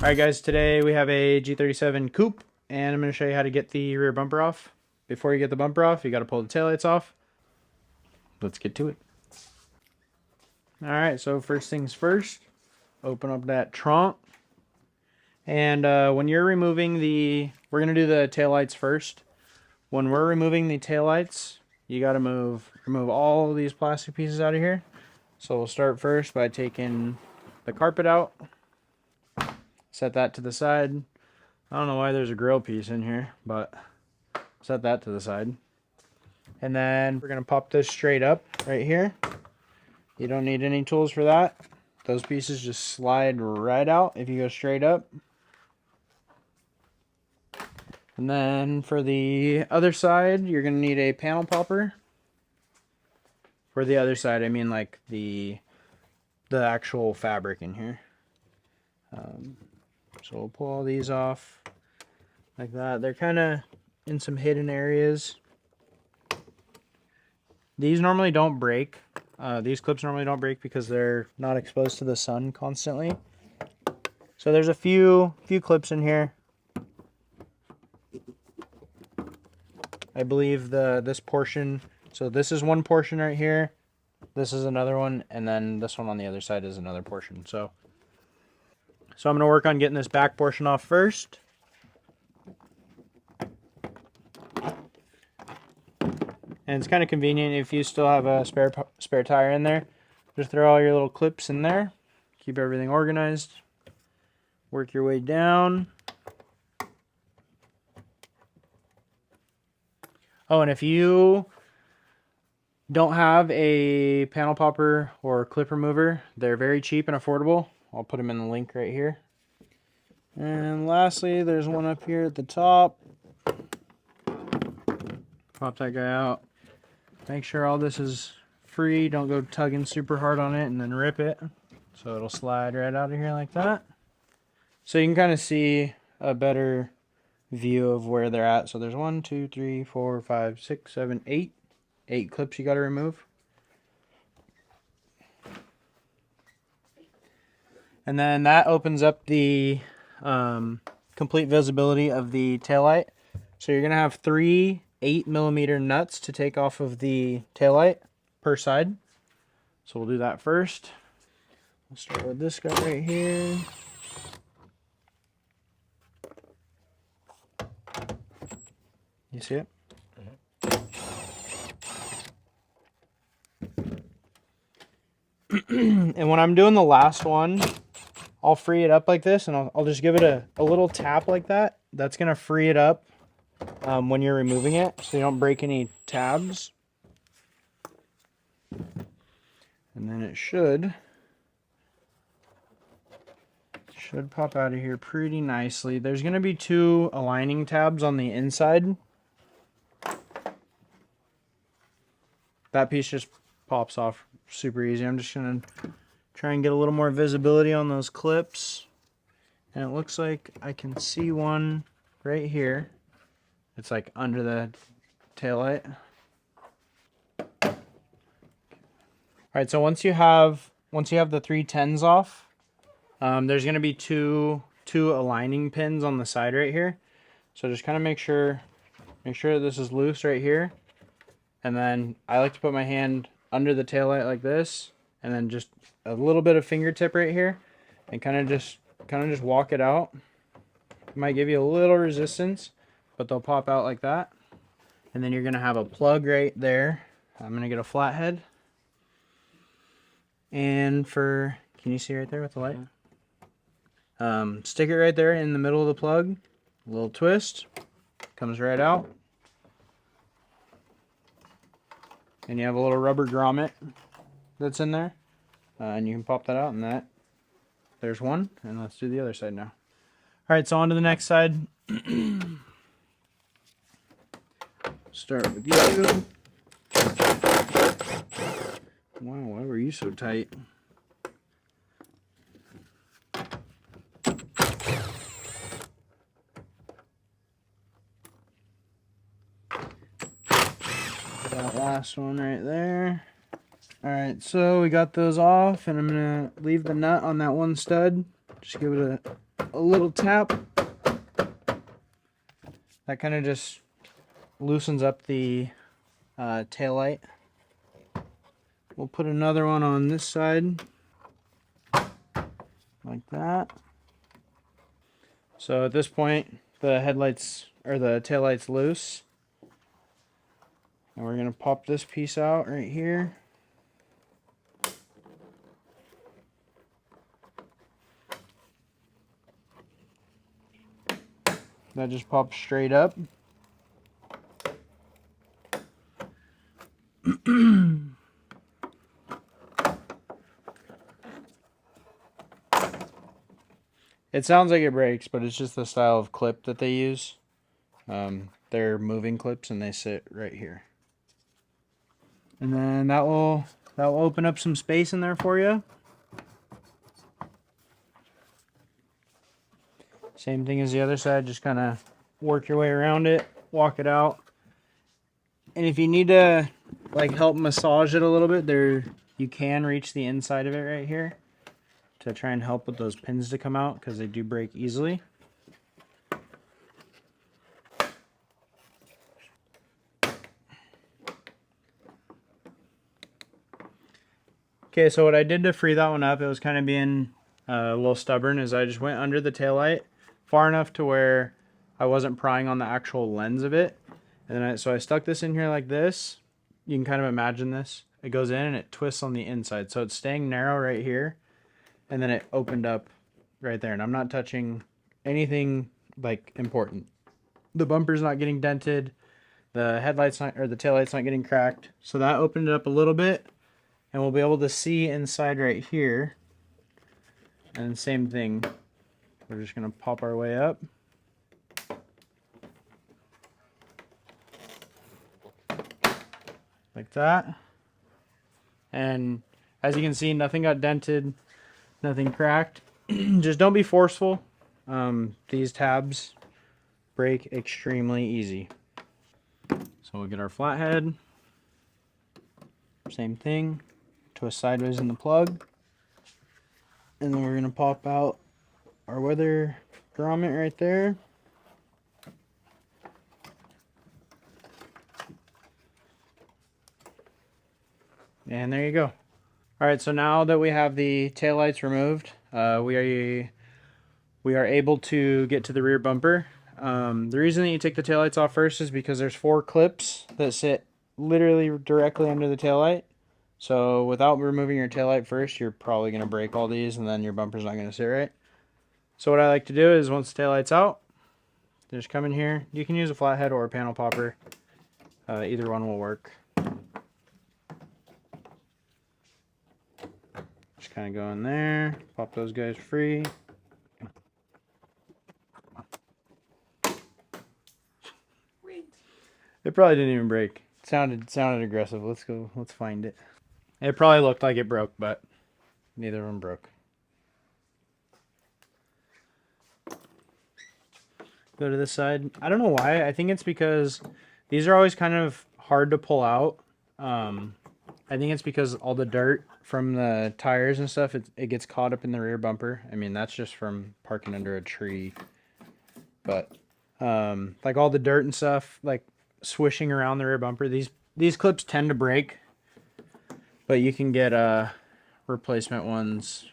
Alright guys, today we have a G37 Coupe, and I'm going to show you how to get the rear bumper off. Before you get the bumper off, you got to pull the taillights off. Let's get to it. Alright, so first things first, open up that trunk. And when you're removing we're going to do the taillights first. When we're removing the taillights, you got to remove all these plastic pieces out of here. So we'll start first by taking the carpet out. Set that to the side. I don't know why there's a grill piece in here, but set that to the side. And then we're going to pop this straight up right here. You don't need any tools for that. Those pieces just slide right out if you go straight up. And then for the other side, you're going to need a panel popper. For the other side, I mean like the actual fabric in here. So we'll pull all these off like that. They're kind of in some hidden areas. These normally don't break. These clips normally don't break because they're not exposed to the sun constantly. So there's a few clips in here. I believe this portion. So this is one portion right here. This is another one, and then this one on the other side is another portion. So I'm going to work on getting this back portion off first. And it's kind of convenient if you still have a spare tire in there. Just throw all your little clips in there. Keep everything organized. Work your way down. Oh, and if you don't have a panel popper or clip remover, they're very cheap and affordable. I'll put them in the link right here. And lastly, there's one up here at the top. Pop that guy out. Make sure all this is free. Don't go tugging super hard on it and then rip it. So it'll slide right out of here like that. So you can kind of see a better view of where they're at. So there's 1, 2, 3, 4, 5, 6, 7, 8. 8 clips you got to remove. And then that opens up the complete visibility of the taillight. So you're going to have 3 8mm nuts to take off of the taillight per side. So we'll do that first. We'll start with this guy right here. You see it? And when I'm doing the last one, I'll free it up like this, and I'll just give it a little tap like that. That's going to free it up when you're removing it, so you don't break any tabs. And then it should pop out of here pretty nicely. There's going to be 2 aligning tabs on the inside. That piece just pops off super easy. I'm just going to try and get a little more visibility on those clips. And it looks like I can see one right here. It's like under the taillight. Alright, so once you have the 3 10s off, there's going to be two aligning pins on the side right here. So just kind of make sure this is loose right here. And then I like to put my hand under the taillight like this, and then just a little bit of fingertip right here, and kind of just walk it out. It might give you a little resistance, but they'll pop out like that. And then you're gonna have a plug right there. I'm gonna get a flathead. And can you see right there with the light? Stick it right there in the middle of the plug. A little twist, comes right out. And you have a little rubber grommet that's in there. And you can pop that out, and there's one. And let's do the other side now. Alright, so on to the next side. Start with you. Wow, why were you so tight? That last one right there. Alright, so we got those off, and I'm going to leave the nut on that one stud. Just give it a little tap. That kind of just loosens up the tail light. We'll put another one on this side, like that. So at this point, the headlights or the tail light's loose. And we're gonna pop this piece out right here. That just pops straight up. It sounds like it breaks, but it's just the style of clip that they use. They're moving clips and they sit right here. And then that will open up some space in there for you. Same thing as the other side, just kind of work your way around it, walk it out. And if you need to like help massage it a little bit, there you can reach the inside of it right here to try and help with those pins to come out because they do break easily. Okay, so what I did to free that one up, it was kind of being a little stubborn, is I just went under the taillight far enough to where I wasn't prying on the actual lens of it. And then so I stuck this in here like this. You can kind of imagine this. It goes in and it twists on the inside. So it's staying narrow right here. And then it opened up right there. And I'm not touching anything like important. The bumper's not getting dented. The headlight's not, or the taillight's not getting cracked. So that opened it up a little bit. And we'll be able to see inside right here. And same thing. We're just going to pop our way up. Like that. And as you can see, nothing got dented, nothing cracked. Just don't be forceful. These tabs break extremely easy. So we'll get our flathead. Same thing. Twist sideways in the plug. And then we're going to pop out our weather grommet right there. And there you go. Alright, so now that we have the taillights removed, we are able to get to the rear bumper. The reason that you take the taillights off first is because there's 4 clips that sit literally directly under the taillight. So without removing your taillight first, you're probably going to break all these and then your bumper's not going to sit right. So what I like to do is once the taillight's out, just come in here. You can use a flathead or a panel popper. Either one will work. Just kind of go in there, pop those guys free. It probably didn't even break. It sounded aggressive. Let's find it. It probably looked like it broke, but neither of them broke. Go to this side. I don't know why. I think it's because these are always kind of hard to pull out. I think it's because all the dirt from the tires and stuff, it gets caught up in the rear bumper. I mean, that's just from parking under a tree. But like all the dirt and stuff, like swishing around the rear bumper, these clips tend to break. But you can get replacement ones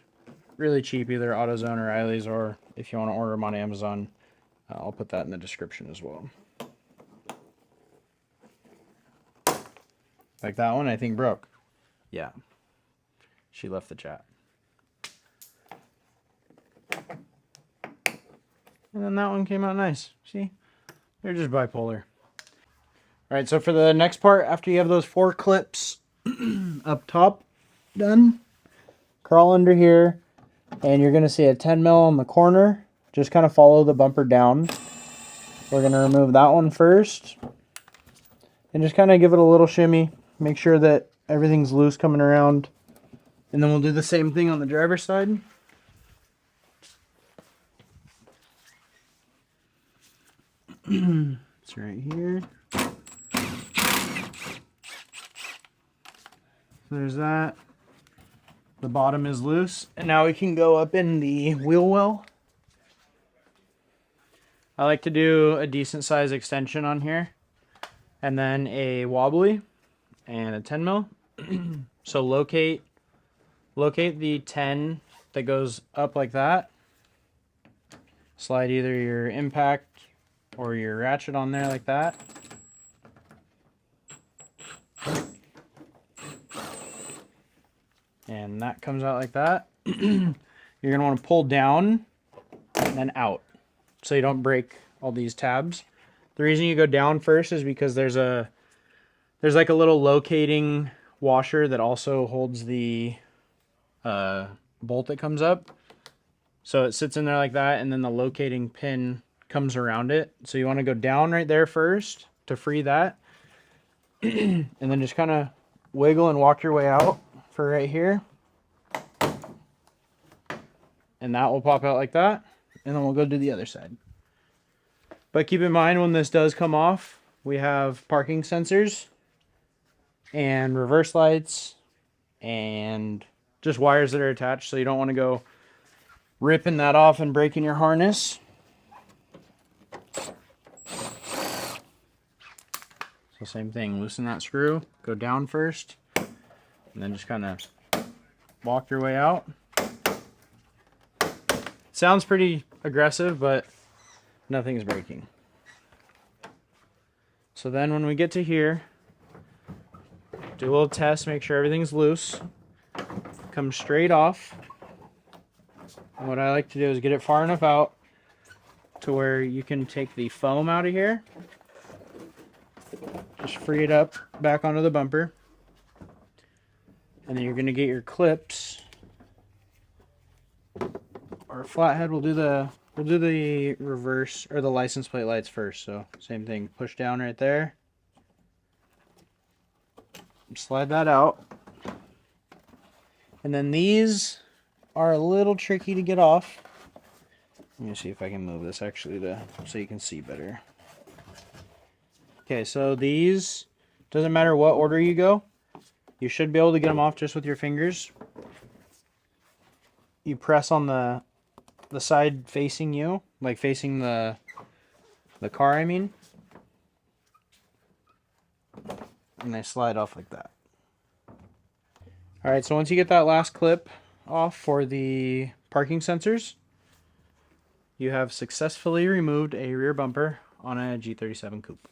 really cheap, either AutoZone or Riley's, or if you want to order them on Amazon, I'll put that in the description as well. Like that one, I think broke. Yeah. She left the chat. And then that one came out nice. See? They're just bipolar. Alright, so for the next part, after you have those 4 clips up top done, crawl under here, and you're going to see a 10 mil on the corner. Just kind of follow the bumper down. We're going to remove that one first. And just kind of give it a little shimmy. Make sure that everything's loose coming around. And then we'll do the same thing on the driver's side. It's right here. There's that. The bottom is loose. And now we can go up in the wheel well. I like to do a decent size extension on here, and then a wobbly and a 10 mil. So locate the 10 that goes up like that. Slide either your impact or your ratchet on there like that. And that comes out like that. You're going to want to pull down and then out so you don't break all these tabs. The reason you go down first is because there's like a little locating washer that also holds the bolt that comes up. So it sits in there like that, and then the locating pin comes around it. So you want to go down right there first to free that. And then just kind of wiggle and walk your way out for right here. And that will pop out like that. And then we'll go do the other side. But keep in mind, when this does come off, we have parking sensors and reverse lights and just wires that are attached. So you don't want to go ripping that off and breaking your harness. So same thing, loosen that screw, go down first, and then just kind of walk your way out. Sounds pretty aggressive, but nothing's breaking. So then when we get to here, do a little test, make sure everything's loose. Come straight off. And what I like to do is get it far enough out to where you can take the foam out of here. Just free it up back onto the bumper. And then you're going to get your clips. Or flathead, we'll do the reverse or the license plate lights first. So same thing, push down right there. Slide that out. And then these are a little tricky to get off. Let me see if I can move this actually so you can see better. Okay, so these, doesn't matter what order you go, you should be able to get them off just with your fingers. You press on the side facing you, like facing the car, I mean. And they slide off like that. Alright, so once you get that last clip off for the parking sensors, you have successfully removed a rear bumper on a G37 Coupe.